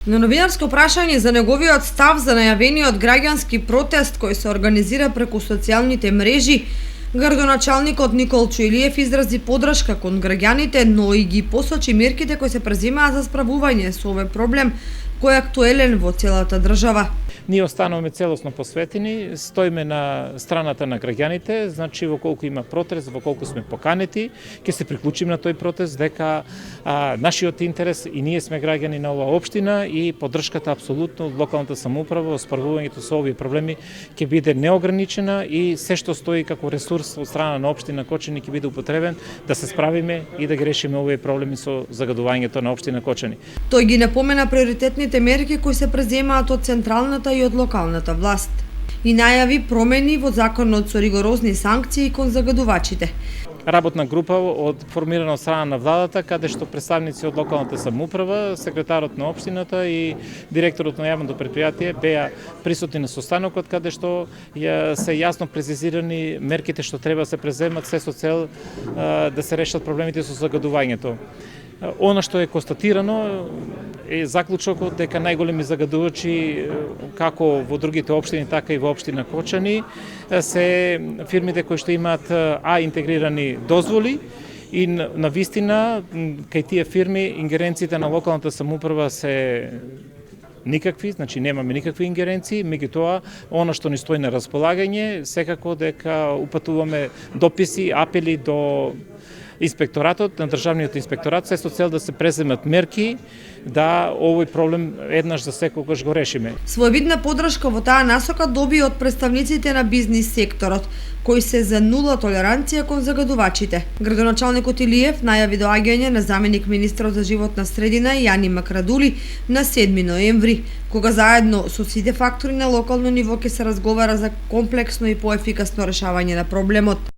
На новинарско прашање за неговиот став за најавениот граѓански протест кој се организира преку социјалните мрежи, градоначалникот Николчо Илиев изрази поддршка кон граѓаните, но и ги посочи мерките кои се преземаат за справување со овој проблем кој е актуелен во целата држава. Ние остануваме целосно посветени, стоиме на страната на граѓаните, значи во колку има протест, во колку сме поканети, ќе се приклучиме на тој протест, дека нашиот интерес и ние сме граѓани на оваа општина и поддршката апсолутно од локалната самоуправа во справувањето со овие проблеми ќе биде неограничена и се што стои како ресурс од страна на општина Кочани ќе биде употребен да се справиме и да ги решиме овие проблеми со загадувањето на општина Кочани. Тој ги напомена приоритетните мерки кои се преземаат од централната и од локалната власт и најави промени во законот со ригорозни санкции кон загадувачите. Работна група формирана од страна на владата, каде што представници од локалната самоуправа, секретарот на општината и директорот на јавното предпријатие беа присутни на состанокот, каде што се јасно презизирани мерките што треба да се преземат, се со цел да се решат проблемите со загадувањето. Она што е констатирано е заклучокот дека најголеми загадувачи како во другите општини, така и во општина Кочани се фирмите кои што имаат интегрирани дозволи и на вистина кај тие фирми ингеренциите на локалната самоуправа се никакви, значи немаме никакви ингеренции, меѓутоа она што ни стои на располагање секако дека упатуваме дописи, апели до инспекторатот, на државниот инспекторат, се со цел да се преземат мерки да овој проблем еднаш за секогаш го решиме. Своевидна поддршка во таа насока доби од представниците на бизнис секторот, кои се за нула толеранција кон загадувачите. Градоначалникот Илиев најави доаѓање на заменик министрот за животна средина Јани Макрадули на 7 ноември, кога заедно со сите фактори на локално ниво ќе се разговара за комплексно и поефикасно решавање на проблемот.